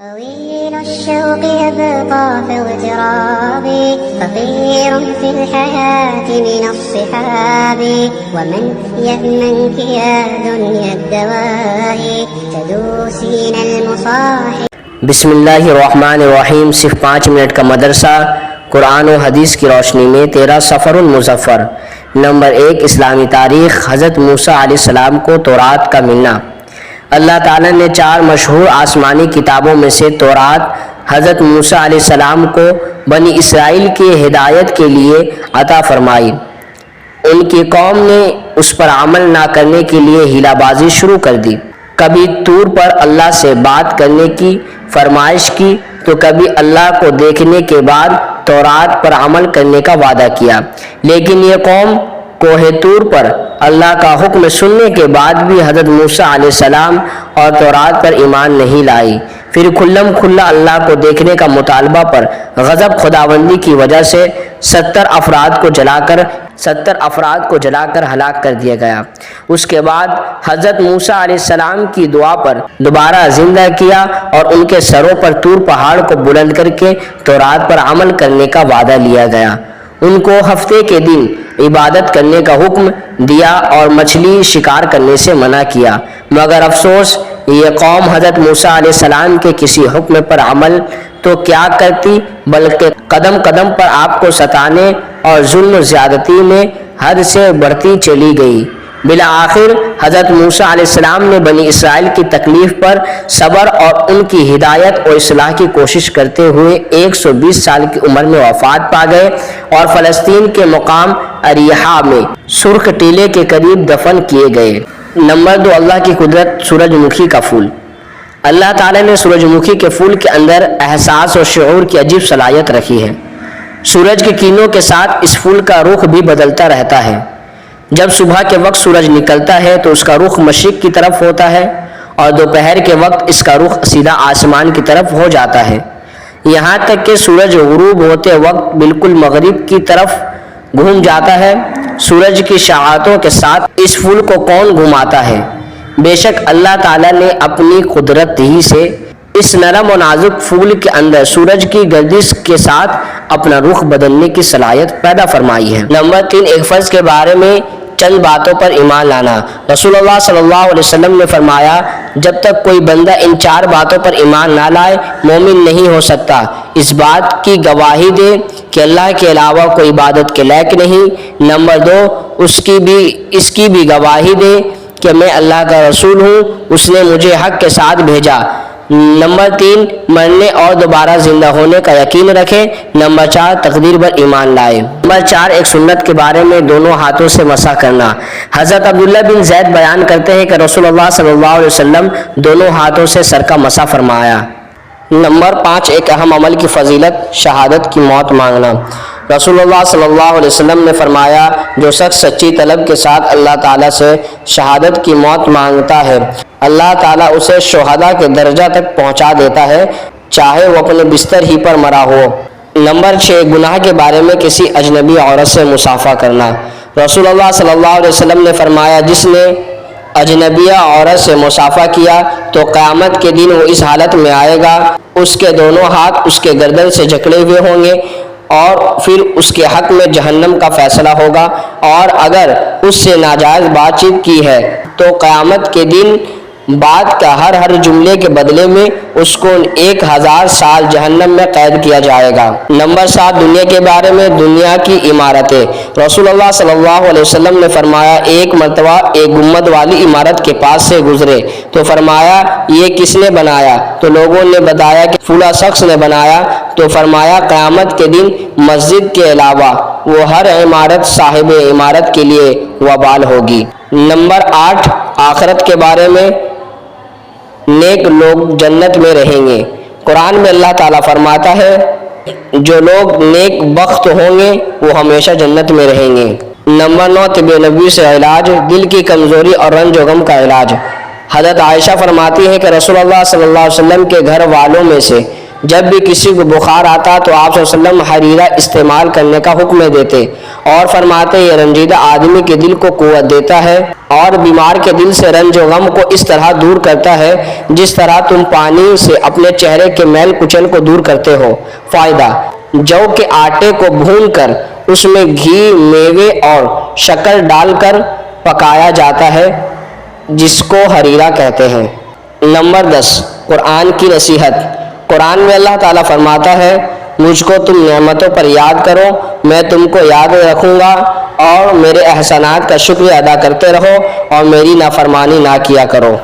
طويل الشوق يبقى في اغتراب فقير في الحياة من الصحاب ومن يأمنك يا دنيا الدواء تدوسين المصاحب. بسم اللہ الرحمن الرحیم. صرف 5 منٹ کا مدرسہ قرآن و حدیث کی روشنی میں 13 صفر المظفر. نمبر 1 اسلامی تاریخ. حضرت موسیٰ علیہ السلام کو تورات کا ملنا. اللہ تعالیٰ نے 4 مشہور آسمانی کتابوں میں سے تورات حضرت موسیٰ علیہ السلام کو بنی اسرائیل کی ہدایت کے لیے عطا فرمائی. ان کی قوم نے اس پر عمل نہ کرنے کے لیے ہیلہ بازی شروع کر دی. کبھی طور پر اللہ سے بات کرنے کی فرمائش کی تو کبھی اللہ کو دیکھنے کے بعد تورات پر عمل کرنے کا وعدہ کیا. لیکن یہ قوم کوہ طور پر اللہ کا حکم سننے کے بعد بھی حضرت موسیٰ علیہ السلام اور تورات پر ایمان نہیں لائی. پھر کھلم کھلا اللہ کو دیکھنے کا مطالبہ پر غضب خداوندی کی وجہ سے 70 افراد کو جلا کر ہلاک کر دیا گیا. اس کے بعد حضرت موسیٰ علیہ السلام کی دعا پر دوبارہ زندہ کیا اور ان کے سروں پر طور پہاڑ کو بلند کر کے تورات پر عمل کرنے کا وعدہ لیا گیا. ان کو ہفتے کے دن عبادت کرنے کا حکم دیا اور مچھلی شکار کرنے سے منع کیا. مگر افسوس یہ قوم حضرت موسیٰ علیہ السلام کے کسی حکم پر عمل تو کیا کرتی بلکہ قدم قدم پر آپ کو ستانے اور ظلم و زیادتی میں حد سے بڑھتی چلی گئی. بالآخر حضرت موسیٰ علیہ السلام نے بنی اسرائیل کی تکلیف پر صبر اور ان کی ہدایت اور اصلاح کی کوشش کرتے ہوئے 120 سال کی عمر میں وفات پا گئے اور فلسطین کے مقام اریحا میں سرخ ٹیلے کے قریب دفن کیے گئے. نمبر 2 اللہ کی قدرت. سورج مکھی کا پھول. اللہ تعالیٰ نے سورج مکھی کے پھول کے اندر احساس اور شعور کی عجیب صلاحیت رکھی ہے. سورج کی کرنوں کے ساتھ اس پھول کا رخ بھی بدلتا رہتا ہے. جب صبح کے وقت سورج نکلتا ہے تو اس کا رخ مشرق کی طرف ہوتا ہے اور دوپہر کے وقت اس کا رخ سیدھا آسمان کی طرف ہو جاتا ہے، یہاں تک کہ سورج غروب ہوتے وقت بالکل مغرب کی طرف گھوم جاتا ہے. سورج کی شعاعتوں کے ساتھ اس پھول کو کون گھماتا ہے؟ بے شک اللہ تعالیٰ نے اپنی قدرت ہی سے اس نرم و نازک پھول کے اندر سورج کی گردش کے ساتھ اپنا رخ بدلنے کی صلاحیت پیدا فرمائی ہے. نمبر 3 ایک فرض کے بارے میں چند باتوں پر ایمان لانا. رسول اللہ صلی اللہ علیہ وسلم نے فرمایا جب تک کوئی بندہ ان 4 باتوں پر ایمان نہ لائے مومن نہیں ہو سکتا. اس بات کی گواہی دے کہ اللہ کے علاوہ کوئی عبادت کے لائق نہیں. نمبر 2 اس کی بھی گواہی دے کہ میں اللہ کا رسول ہوں، اس نے مجھے حق کے ساتھ بھیجا. نمبر 3 مرنے اور دوبارہ زندہ ہونے کا یقین رکھے. نمبر 4 تقدیر پر ایمان لائے. نمبر 4 ایک سنت کے بارے میں دونوں ہاتھوں سے مسح کرنا. حضرت عبداللہ بن زید بیان کرتے ہیں کہ رسول اللہ صلی اللہ علیہ وسلم دونوں ہاتھوں سے سر کا مسح فرمایا. نمبر 5 ایک اہم عمل کی فضیلت شہادت کی موت مانگنا. رسول اللہ صلی اللہ علیہ وسلم نے فرمایا جو شخص سچی طلب کے ساتھ اللہ تعالیٰ سے شہادت کی موت مانگتا ہے اللہ تعالیٰ اسے شہداء کے درجہ تک پہنچا دیتا ہے چاہے وہ اپنے بستر ہی پر مرا ہو. نمبر 6 گناہ کے بارے میں کسی اجنبی عورت سے مصافحہ کرنا. رسول اللہ صلی اللہ علیہ وسلم نے فرمایا جس نے اجنبیہ عورت سے مصافحہ کیا تو قیامت کے دن وہ اس حالت میں آئے گا اس کے دونوں ہاتھ اس کے گردن سے جکڑے ہوئے ہوں گے اور پھر اس کے حق میں جہنم کا فیصلہ ہوگا، اور اگر اس سے ناجائز بات چیت کی ہے تو قیامت کے دن بات کا ہر جملے کے بدلے میں اس کو 1000 سال جہنم میں قید کیا جائے گا. نمبر 7 دنیا کے بارے میں دنیا کی عمارتیں. رسول اللہ صلی اللہ علیہ وسلم نے فرمایا ایک مرتبہ ایک گنبد والی عمارت کے پاس سے گزرے تو فرمایا یہ کس نے بنایا؟ تو لوگوں نے بتایا کہ فلاں شخص نے بنایا. تو فرمایا قیامت کے دن مسجد کے علاوہ وہ ہر عمارت صاحب عمارت کے لیے وبال ہوگی. نمبر 8 آخرت کے بارے میں نیک لوگ جنت میں رہیں گے. قرآن میں اللہ تعالیٰ فرماتا ہے جو لوگ نیک بخت ہوں گے وہ ہمیشہ جنت میں رہیں گے. نمبر 9 طب نبوی سے علاج. دل کی کمزوری اور رنج و غم کا علاج. حضرت عائشہ فرماتی ہے کہ رسول اللہ صلی اللہ علیہ وسلم کے گھر والوں میں سے جب بھی کسی کو بخار آتا تو آپ صلی اللہ علیہ وسلم حریرہ استعمال کرنے کا حکم دیتے اور فرماتے یہ رنجیدہ آدمی کے دل کو قوت دیتا ہے اور بیمار کے دل سے رنج و غم کو اس طرح دور کرتا ہے جس طرح تم پانی سے اپنے چہرے کے میل کچل کو دور کرتے ہو۔ فائدہ: جو کے آٹے کو بھون کر اس میں گھی، میوے اور شکر ڈال کر پکایا جاتا ہے جس کو حریرہ کہتے ہیں۔ نمبر 10، قرآن کی نصیحت۔ قرآن میں اللہ تعالیٰ فرماتا ہے مجھ کو تم نعمتوں پر یاد کرو، میں تم کو یاد رکھوں گا، اور میرے احسانات کا شکر ادا کرتے رہو اور میری نافرمانی نہ کیا کرو۔